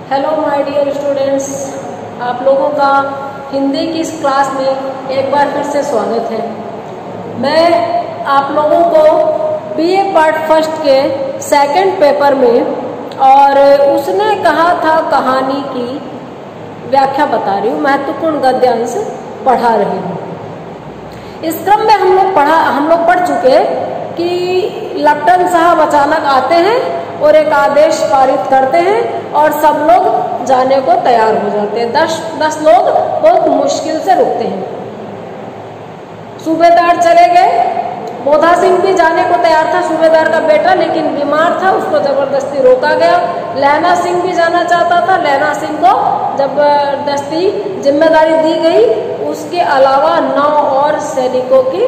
Hello my dear students, आप लोगों का हिंदी की इस क्लास में एक बार फिर से स्वागत है। मैं आप लोगों को बीए पार्ट फर्स्ट के सेकंड पेपर में और उसने कहा था कहानी की व्याख्या बता रही हूँ, महत्वपूर्ण गद्यांश पढ़ा रही हूँ। इस क्रम में हम लोग पढ़ चुके कि लप्टन साहब अचानक आते हैं और एक आदेश पारित करते हैं और सब लोग जाने को तैयार हो जाते हैं। 10 लोग बहुत मुश्किल से रुकते हैं। सूबेदार चले गए, मोधा सिंह भी जाने को तैयार था, सूबेदार का बेटा, लेकिन बीमार था, उसको जबरदस्ती रोका गया। लहना सिंह भी जाना चाहता था, लहना सिंह को जबरदस्ती जिम्मेदारी दी गई। उसके अलावा 9 और सैनिकों की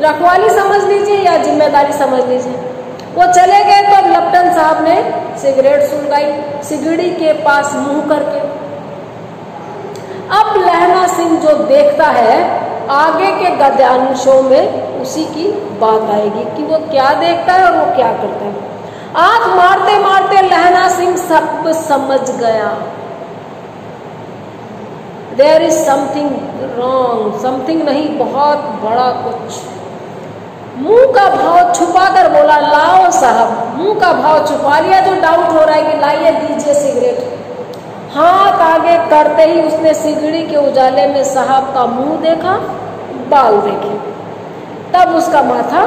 रखवाली समझ लीजिए या जिम्मेदारी समझ लीजिए। वो चले गए तो अब लप्टन साहब ने सिगरेट सुलगाई सिगड़ी के पास मुंह करके। अब लहना सिंह जो देखता है आगे के गद्यांशों में उसी की बात आएगी कि वो क्या देखता है और वो क्या करता है। आंख मारते मारते लहना सिंह सब समझ गया। There is something wrong, something नहीं, बहुत बड़ा कुछ। मुंह का भाव छुपा कर बोला, लाओ साहब। मुंह का भाव छुपा लिया, जो डाउट हो रहा है कि लाइए दीजिए सिगरेट। हाथ आगे करते ही उसने सिगड़ी के उजाले में साहब का मुंह देखा, बाल देखे, तब उसका माथा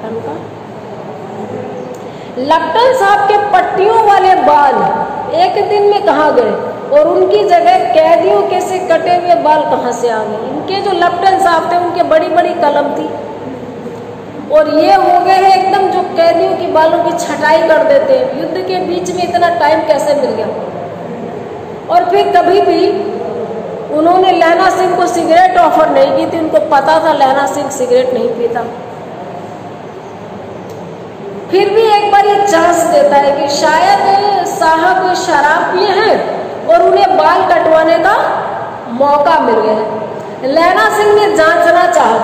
ठनका। लप्टन साहब के पट्टियों वाले बाल एक दिन में कहाँ गए और उनकी जगह कैदियों के से कटे हुए बाल कहाँ से आ गए। इनके जो लप्टन साहब थे उनके बड़ी बड़ी कलम थी और ये हो गए हैं एकदम जो कैदियों की बालों की छटाई कर देते हैं। युद्ध के बीच में इतना टाइम कैसे मिल गया। और फिर कभी भी उन्होंने लहना सिंह को सिगरेट ऑफर नहीं की थी, उनको पता था लहना सिंह सिगरेट नहीं पीता। फिर भी एक बार ये चांस देता है कि शायद साहब शराब पिए हैं और उन्हें बाल कटवाने का मौका मिल गया है। लहना सिंह ने जांचना चाहा।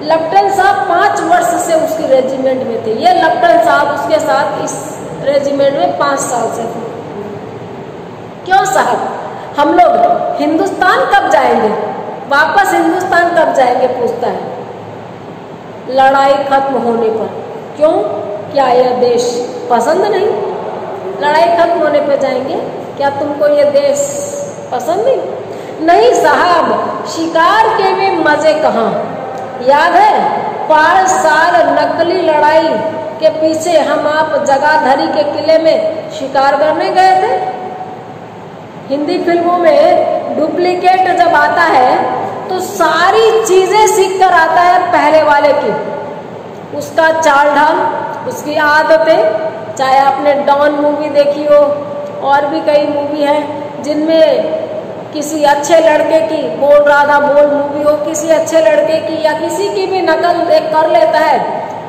लप्टन साहब 5 वर्ष से उसकी रेजिमेंट में थे। ये लप्टन साहब उसके साथ इस रेजिमेंट में 5 साल से थे। क्यों साहब, हम लोग हिंदुस्तान कब जाएंगे, वापस हिंदुस्तान कब जाएंगे, पूछता है। लड़ाई खत्म होने पर। क्यों, क्या यह देश पसंद नहीं? लड़ाई खत्म होने पर जाएंगे। क्या तुमको यह देश पसंद नहीं? नहीं साहब, शिकार के भी मजे कहाँ। याद है 5 साल नकली लड़ाई के पीछे हम आप जगाधरी के किले में शिकार करने गए थे। हिंदी फिल्मों में डुप्लीकेट जब आता है तो सारी चीजें सीख कर आता है पहले वाले की। उसका चाल ढाल, उसकी आदतें, चाहे आपने डॉन मूवी देखी हो और भी कई मूवी है जिनमें किसी अच्छे लड़के की, बोल राधा बोल मूवी हो, किसी अच्छे लड़के की या किसी की भी नकल देख कर लेता है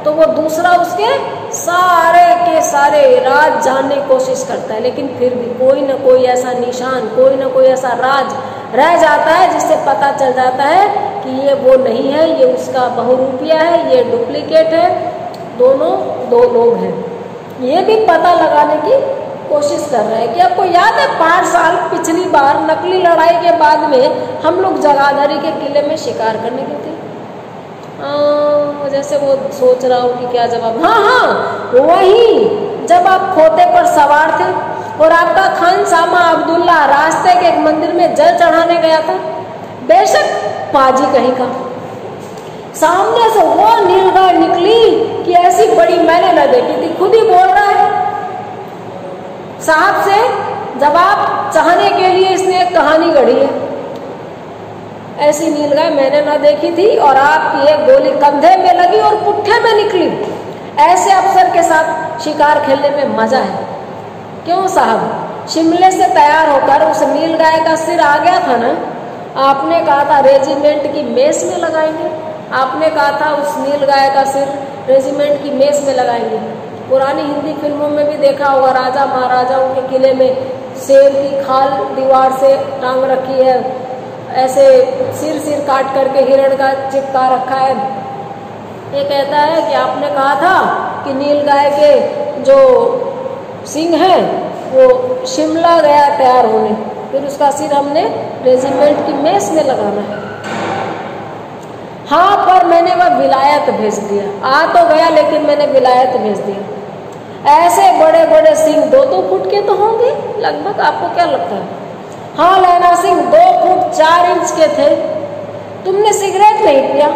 तो वो दूसरा उसके सारे के सारे राज जानने की कोशिश करता है, लेकिन फिर भी कोई ना कोई ऐसा निशान, कोई ना कोई ऐसा राज रह जाता है जिससे पता चल जाता है कि ये वो नहीं है, ये उसका बहुरूपिया है, ये डुप्लीकेट है, दोनों 2 लोग हैं। ये भी पता लगाने की कोशिश कर रहा है कि आपको याद है 5 साल पिछली बार नकली लड़ाई के बाद में हम लोग जगाधरी के किले में शिकार करने गए थे। जैसे वो सोच रहा हूँ कि क्या जवाब। हाँ, वही जब आप खोते पर सवार थे और आपका खान सामा अब्दुल्ला रास्ते के एक मंदिर में जल चढ़ाने गया था। बेशक पाजी कहीं का, सामने से वो नीलगाय निकली कि ऐसी बड़ी मैंने न देखी थी। खुद ही बोल रहा है साहब से जवाब चाहने के लिए इसने एक कहानी गढ़ी है। ऐसी नीलगाय मैंने ना देखी थी और आपकी एक गोली कंधे में लगी और पुट्ठे में निकली। ऐसे अफसर के साथ शिकार खेलने में मजा है। क्यों साहब, शिमले से तैयार होकर उस नीलगाय का सिर आ गया था ना। आपने कहा था रेजिमेंट की मेस में लगाएंगे। आपने कहा था उस नीलगाय का सिर रेजिमेंट की मेस में लगाएंगे। पुरानी हिंदी फिल्मों में भी देखा होगा, राजा महाराजाओं के किले में शेर की खाल दीवार से टांग रखी है, ऐसे सिर काट करके हिरण का चिपका रखा है। ये कहता है कि आपने कहा था कि नीलगाय के जो सिंह है वो शिमला गया तैयार होने, फिर उसका सिर हमने रेजिमेंट की मेस में लगाना है। हाँ, पर मैंने वह विलायत भेज दिया। आ तो गया लेकिन मैंने विलायत भेज दिया। ऐसे बड़े बड़े सिंह 2-2 फुट के तो होंगे लगभग, आपको क्या लगता है? हाँ लहना सिंह 2 फुट 4 इंच के थे। तुमने सिगरेट नहीं पिया?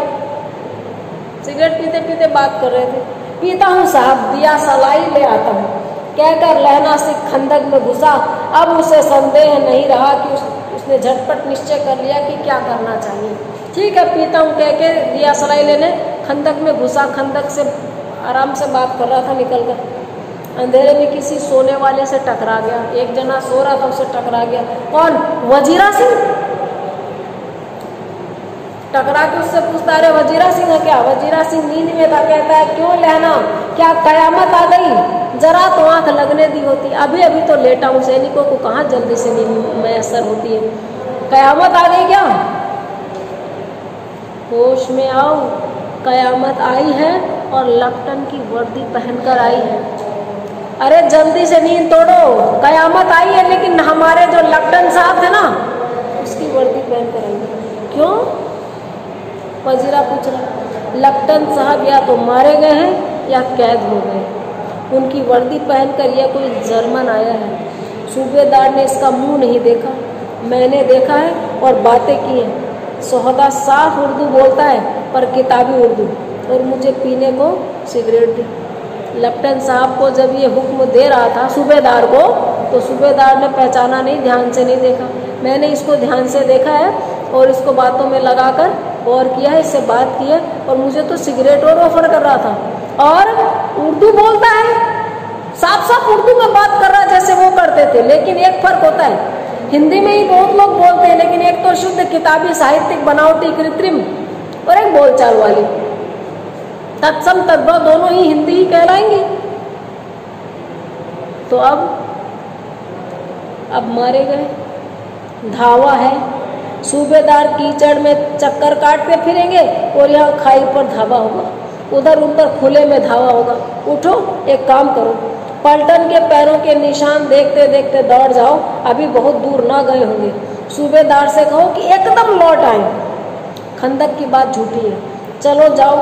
सिगरेट पीते पीते बात कर रहे थे। पीता हूँ साहब, दिया सलाई ले आता हूँ, कहकर लहना सिंह खंदक में घुसा। अब उसे संदेह नहीं रहा कि उसने झटपट निश्चय कर लिया कि क्या करना चाहिए। ठीक है पीता हूँ कह के दिया सलाई लेने खंदक में घुसा। खंदक से आराम से बात कर रहा था, निकल कर अंधेरे में किसी सोने वाले से टकरा गया। एक जना सो रहा था, उससे टकरा गया। कौन? वजीरा सिंह। टकरा के उससे पूछता, अरे वजीरा सिंह है क्या? वजीरा सिंह नींद में था। कहता है क्यों लहना, क्या कयामत आ गई? जरा तो आंख लगने दी होती, अभी अभी तो लेटा हूँ। सैनिकों को कहाँ जल्दी से नींद मैसर होती है। कयामत आ गई क्या? होश में आओ, कयामत आई है और लपटन की वर्दी पहनकर आई है। अरे जल्दी से नींद तोड़ो, कयामत आई है लेकिन हमारे जो लपटन साहब है ना उसकी वर्दी पहनकर आई है। क्यों? वजीरा पूछ रहा। लपटन साहब या तो मारे गए हैं या कैद हो गए। उनकी वर्दी पहनकर यह कोई जर्मन आया है। सूबेदार ने इसका मुंह नहीं देखा, मैंने देखा है और बातें की हैं। सोहदा साफ उर्दू बोलता है पर किताबी उर्दू, और मुझे पीने को सिगरेट दी। लेफ्टिनेंट साहब को जब ये हुक्म दे रहा था सूबेदार को, तो सूबेदार ने पहचाना नहीं, ध्यान से नहीं देखा। मैंने इसको ध्यान से देखा है और इसको बातों में लगाकर और किया है, इससे बात की है और मुझे तो सिगरेट और ऑफर कर रहा था। और उर्दू बोलता है, साफ साफ उर्दू में बात कर रहा है जैसे वो करते थे। लेकिन एक फर्क होता है, हिंदी में ही बहुत लोग बोलते हैं, लेकिन एक तो शुद्ध किताबी साहित्यिक बनावटी कृत्रिम और एक बोलचाल वाली। तत्सम तद्भव दोनों ही हिंदी ही कहलाएंगे। तो अब मारे गए, धावा है। सूबेदार कीचड़ में चक्कर काटते फिरेंगे और यहाँ खाई पर धावा होगा, उधर उधर खुले में धावा होगा। उठो, एक काम करो, पलटन के पैरों के निशान देखते देखते दौड़ जाओ, अभी बहुत दूर ना गए होंगे। सूबेदार से कहो कि एकदम लौट आए। खंदक की बात झूठी है, चलो जाओ,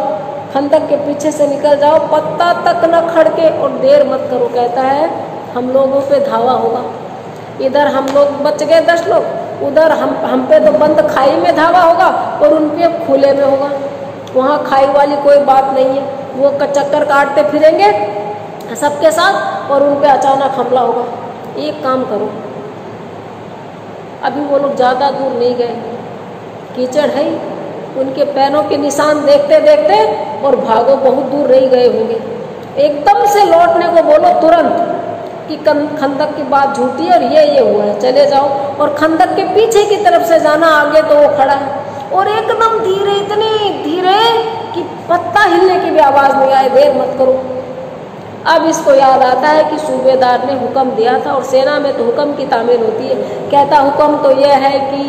खंदक के पीछे से निकल जाओ, पत्ता तक न खड़के और देर मत करो। कहता है हम लोगों पे धावा होगा। इधर हम लोग बच गए 10 लोग, उधर हम पे तो बंद खाई में धावा होगा और उन पे खुले में होगा। वहाँ खाई वाली कोई बात नहीं है, वो चक्कर काटते फिरेंगे सबके साथ और उन पे अचानक हमला होगा। एक काम करो, अभी वो लोग ज़्यादा दूर नहीं गए, कीचड़ है, उनके पैरों के निशान देखते देखते और भागो, बहुत दूर नहीं गए होंगे। एकदम से लौटने को बोलो तुरंत कि खंदक की बात झूठी है और ये हुआ है, चले जाओ। और खंदक के पीछे की तरफ से जाना, आगे तो वो खड़ा है, और एकदम धीरे, इतनी धीरे कि पत्ता हिलने की भी आवाज़ नहीं आए। देर मत करो। अब इसको याद आता है कि सूबेदार ने हुक्म दिया था और सेना में तो हुक्म की तामील होती है। कहता हुक्म तो यह है कि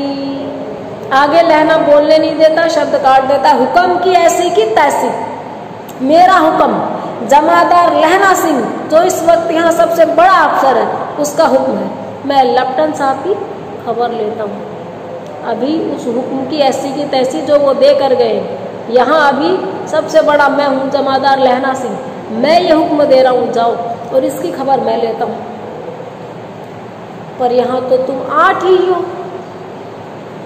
आगे लहना बोलने नहीं देता, शब्द काट देता। हुक्म की ऐसी की तैसी, मेरा हुक्म जमादार लहना सिंह जो इस वक्त यहाँ सबसे बड़ा अफसर है उसका हुक्म है। मैं लेफ्टिनेंट साहब की खबर लेता हूँ। अभी उस हुक्म की ऐसी की तैसी जो वो दे कर गए, यहाँ अभी सबसे बड़ा मैं हूँ, जमादार लहना सिंह, मैं ये हुक्म दे रहा हूँ, जाओ और इसकी खबर मैं लेता हूँ। पर यहाँ तो तुम 8 ही हो,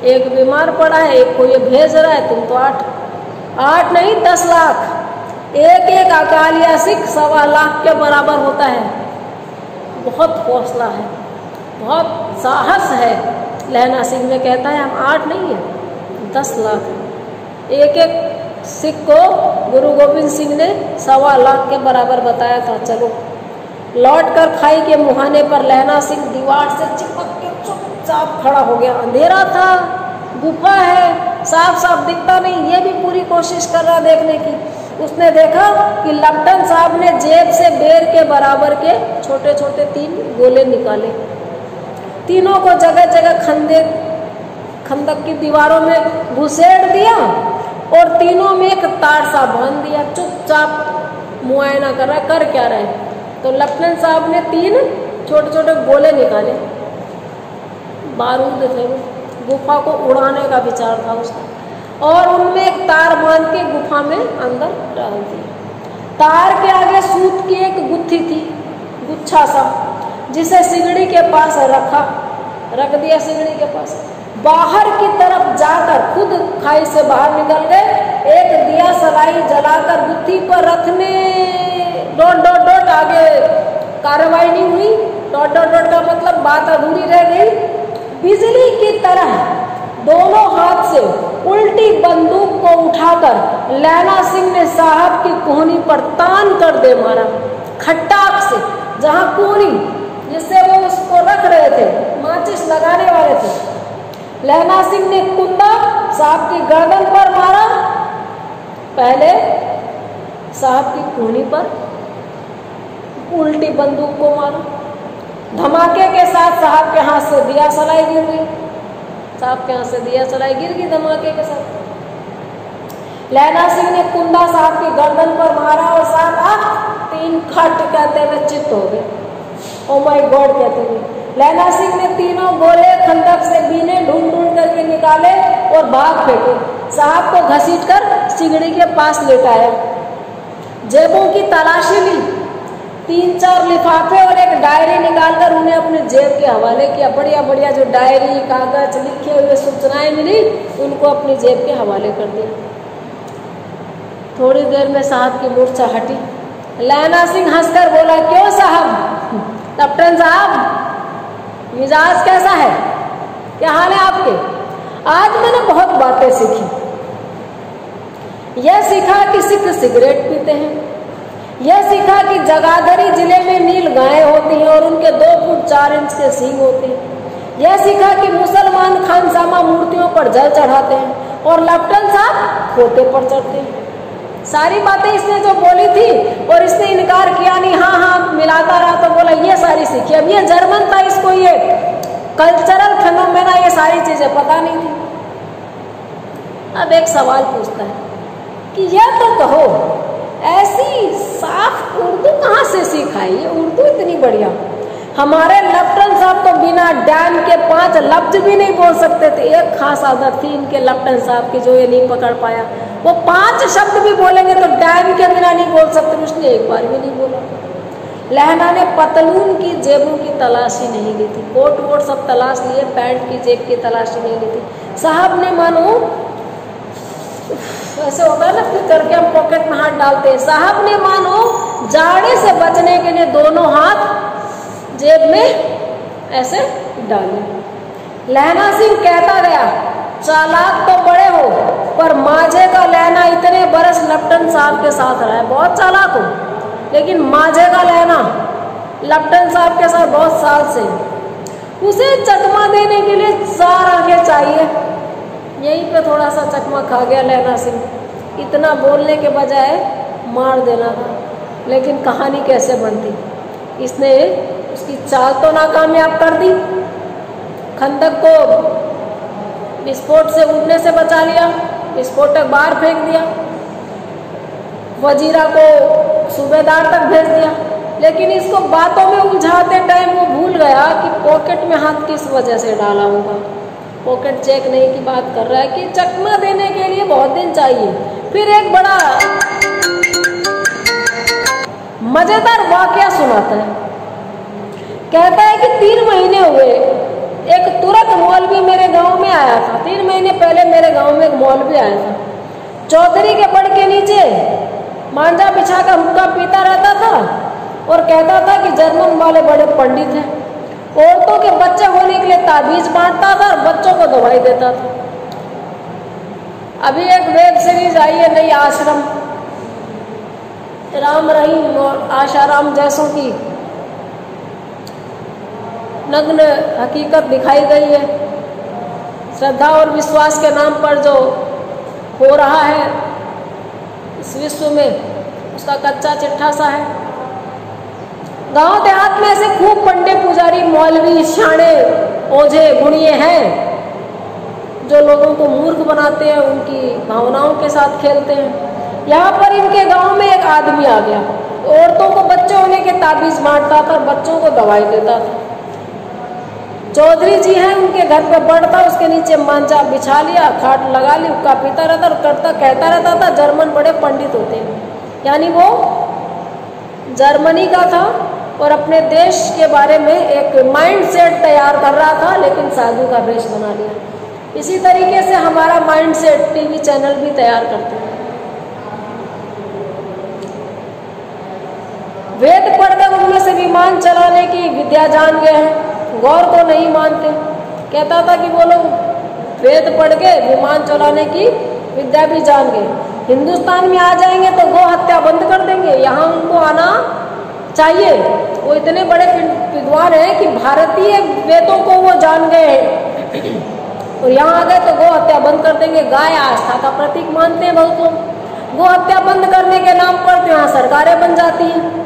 एक बीमार पड़ा है, एक को ये भेज रहा है, तुम तो 8 नहीं 10 लाख। एक एक अकालिया सिख 1.25 लाख के बराबर होता है। बहुत हौसला है, बहुत साहस है लहना सिंह में। कहता है हम 8 नहीं है 10 लाख। एक एक सिख को गुरु गोविंद सिंह ने 1.25 लाख के बराबर बताया था। चलो, लौटकर खाई के मुहाने पर लहना सिंह दीवार से चिपक के चुपचाप खड़ा हो गया। अंधेरा था, गुफा है, साफ साफ दिखता नहीं, ये भी पूरी कोशिश कर रहा देखने की। उसने देखा कि लेफ्टिनेंट साहब ने जेब से बेर के बराबर के छोटे छोटे 3 गोले निकाले। तीनों को जगह जगह खंदक की दीवारों में घुसेड़ दिया और तीनों में एक तार सा बांध दिया। चुपचाप मुआयना कर रहा, कर क्या रहे। तो लेफ्टिनेंट साहब ने 3 छोटे छोटे गोले निकाले, बारूद थे वो, गुफा को उड़ाने का विचार था उसका, और उनमें एक तार बांध के गुफा में अंदर डाल दिया। तार के आगे सूत की एक गुत्थी थी, गुच्छा सा, जिसे सिगड़ी के पास रख दिया सिगड़ी के पास। बाहर की तरफ जाकर खुद खाई से बाहर निकल गए, एक दिया सलाई जलाकर गुत्थी पर रखने डॉट आगे कार्रवाई नहीं हुई। डॉट का मतलब बात अधूरी रह गई। बिजली की तरह दोनों हाथ से उल्टी बंदूक को उठाकर लैला सिंह ने साहब की कोहनी पर तान कर दे मारा, खट्टाक से, जहां कोहनी जिससे वो उसको रख रहे थे, माचिस लगाने वाले थे। लैला सिंह ने कुंदा साहब की गर्दन पर मारा, पहले साहब की कोहनी पर, उल्टी बंदूक को मारा। धमाके के साथ साहब के हाथ से दिया सलाई गिर गई, साहब के हाथ से दिया सलाई गिर गई धमाके के साथ। लैला सिंह ने कुंदा साहब की गर्दन पर मारा और साहब 3 खट कहते हुए चित हो गए। ओ माय गॉड कहते हुए लैला सिंह ने तीनों गोले खंदक से बीने ढूंढ करके निकाले और भाग फेंके। साहब को घसीट कर सिगड़ी के पास लेटाया, जेबों की तलाशी ली, 3-4 लिफाफे और एक डायरी निकालकर उन्हें अपने जेब के हवाले किया। बढ़िया बढ़िया जो डायरी कागज लिखे हुए सूचनाएं मिली उनको अपनी जेब के हवाले कर दिया। थोड़ी देर में साहब की मूर्छा हटी। लैला सिंह हंसकर बोला, क्यों साहब, लेफ्टिनेंट साहब मिजाज कैसा है, क्या हाल है आपके? आज मैंने बहुत बातें सीखी। यह सीखा कि सिख सिगरेट पीते हैं, यह सीखा कि जगाधरी जिले में नील गायें होती हैं और उनके 2 फुट 4 इंच के सींग होते हैं। यह सीखा कि मुसलमान खानसामा मूर्तियों पर जल चढ़ाते हैं और लेफ्टिनेंट साहब खोटे पर चढ़ते हैं। सारी बातें इसने जो बोली थी और इसने इनकार किया नहीं, हाँ मिलाता रहा, तो बोला ये सारी सीखी। अब ये जर्मन था, इसको ये कल्चरल फेनोमेना ये सारी चीजें पता नहीं थी। अब एक सवाल पूछता है कि यह तो कहो ऐसी साफ उर्दू कहाँ से सीखाई, ये उर्दू इतनी बढ़िया। हमारे लेफ्टिनेंट साहब तो बिना डैम के 5 लफ्ज भी नहीं बोल सकते थे। एक खास आदत थी इनके लेफ्टिनेंट साहब की जो ये नहीं पकड़ पाया, वो 5 शब्द भी बोलेंगे तो डैम के बिना नहीं बोल सकते, उसने एक बार भी नहीं बोला। लहना ने पतलून की जेबों की तलाशी नहीं ली थी, कोट वोट सब तलाश लिए, पैंट की जेब की तलाशी नहीं ली थी। साहब ने मानो ऐसे होता है ना, फिर करके हम पॉकेट में हाथ डालते हैं, साहब ने मानो जाड़े से बचने के लिए दोनों हाथ जेब में ऐसे डाले। लहना सिंह कहता गया, चालाक तो बड़े हो पर माझे का लहना इतने बरस लेफ्टिनेंट साहब के साथ रहा है, बहुत चालाक हो, लेकिन माझे का लहना लेफ्टिनेंट साहब के साथ बहुत साल से। उसे चकमा देने के लिए 4 आंखें चाहिए। यहीं पे थोड़ा सा चकमा खा गया लहना सिंह। इतना बोलने के बजाय मार देना था, लेकिन कहानी कैसे बनती, इसने उसकी चाल तो नाकामयाब कर दी। खंदक को विस्फोट से उड़ने से बचा लिया, विस्फोटक बाहर फेंक दिया, वजीरा को सूबेदार तक भेज दिया, लेकिन इसको बातों में उलझाते टाइम वो भूल गया कि पॉकेट में हाथ किस वजह से डाला होगा। पॉकेट चेक नहीं की बात कर रहा है कि चकमा देने के लिए बहुत दिन चाहिए। फिर एक बड़ा मजेदार वाकया सुनाता है। कहता है कि 3 महीने हुए, एक तुरक मौलवी मेरे गांव में आया था। 3 महीने पहले मेरे गांव में एक मौलवी आया था। चौधरी के बड़ के नीचे मांझा बिछा कर हुक्का पीता रहता था और कहता था कि जर्मन वाले बड़े पंडित हैं। औरतों के बच्चे होने के लिए ताबीज बांटता था और बच्चों को दवाई देता था। अभी एक वेब सीरीज आई है नई, आश्रम, राम रहीम और आशाराम जैसों की नग्न हकीकत दिखाई गई है। श्रद्धा और विश्वास के नाम पर जो हो रहा है इस विश्व में, उसका कच्चा चिट्ठा सा है। गांव देहात में ऐसे खूब पंडे पुजारी मौलवी शाणे ओझे गुणिये हैं जो लोगों को मूर्ख बनाते हैं, उनकी भावनाओं के साथ खेलते हैं। यहाँ पर इनके गांव में एक आदमी आ गया औरतों को बच्चे होने के ताबीज बांटता था और बच्चों को दवाई देता था। चौधरी जी हैं, उनके घर पे बढ़ता, उसके नीचे मांझा बिछा लिया, खाट लगा ली, हुक्का पीता रहता और कहता रहता था जर्मन बड़े पंडित होते हैं। यानी वो जर्मनी का था और अपने देश के बारे में एक माइंड सेट तैयार कर रहा था, लेकिन साधु का वेश बना लिया। इसी तरीके से हमारा माइंड सेट टीवी चैनल भी तैयार करते हैं। वेद पढ़कर उनमें से विमान चलाने की विद्या जान गए हैं, गौर को नहीं मानते। कहता था कि वो लोग वेद पढ़ के विमान चलाने की विद्या भी जान गए। हिंदुस्तान में आ जाएंगे तो गौ हत्या बंद कर देंगे, यहाँ उनको आना चाहिए। वो इतने बड़े विद्वान हैं कि भारतीय वेदों को वो जान गए हैं और यहाँ आ गए तो गौ हत्या बंद कर देंगे। गाय आस्था का प्रतीक मानते हैं बहुत लोग। गौ हत्या बंद करने के नाम पर तो यहाँ सरकारें बन जाती हैं।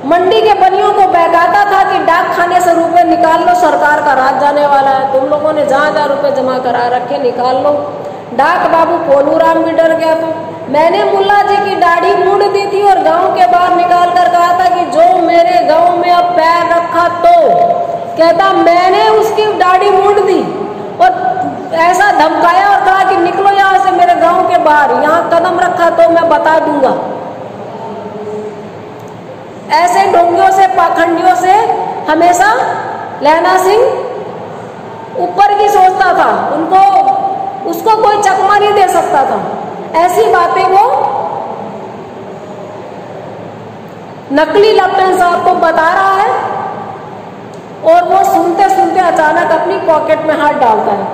मंडी के बनियों को बहकाता था कि डाक खाने से रुपए निकाल लो, सरकार का राज जाने वाला है, तुम लोगों ने जहाँ रुपए जमा करा रखे निकाल लो। डाक बाबू कोलूराम भी डर गया था। मैंने मुल्ला जी की दाढ़ी मूंड दी थी और गांव के बाहर निकाल कर कहा था कि जो मेरे गांव में अब पैर रखा तो, कहता मैंने उसकी दाढ़ी मूंड दी और ऐसा धमकाया और कहा कि निकलो यहाँ से मेरे गांव के बाहर, यहाँ कदम रखा तो मैं बता दूंगा। ऐसे ढोंगियों से, पाखंडियों से हमेशा लहना सिंह ऊपर की सोचता था, उसको कोई चकमा नहीं दे सकता था। ऐसी बातें वो नकली लेफ्टिनेंट साहब को बता रहा है और वो सुनते सुनते अचानक अपनी पॉकेट में हाथ डालता है।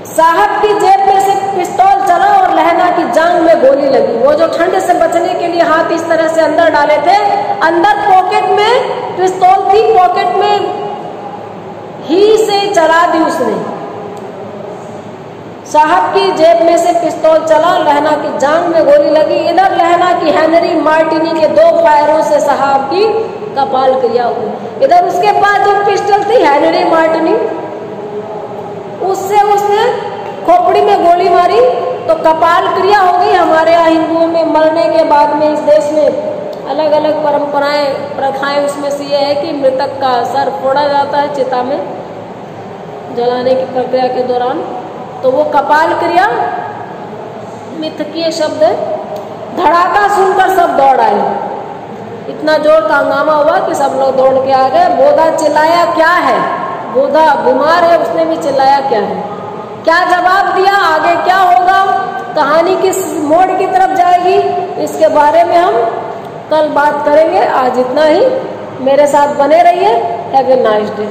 साहब की जेब में से पिस्तौल चला और लहना की जांघ में गोली लगी। वो जो ठंड से बचने के लिए हाथ इस तरह से अंदर डाले थे, अंदर पॉकेट में पिस्तौल थी, पॉकेट में ही से चला दी उसने। साहब की जेब में से पिस्तौल चला, लहना की जांघ में गोली लगी। इधर लहना की हेनरी मार्टिनी के 2 फायरों से साहब की कपाल क्रिया हुई। इधर उसके पास जो पिस्टल थी हेनरी मार्टिनी, उससे उसने खोपड़ी में गोली मारी तो कपाल क्रिया हो गई। हमारे यहाँ हिंदुओं में मरने के बाद में इस देश में अलग अलग परंपराएं, प्रथाएं, उसमें से ये है कि मृतक का सर फोड़ा जाता है चिता में जलाने की प्रक्रिया के दौरान, तो वो कपाल क्रिया मिथकीय शब्द है। धड़ाका सुनकर सब दौड़ आए। इतना जोर का हंगामा हुआ कि सब लोग दौड़ के आ गए। बोधा चिल्लाया क्या है, बोधा बीमार है, उसने भी चिल्लाया क्या है, क्या जवाब दिया, आगे क्या होगा, कहानी किस मोड़ की तरफ जाएगी, इसके बारे में हम कल बात करेंगे। आज इतना ही, मेरे साथ बने रहिए। Have a nice day.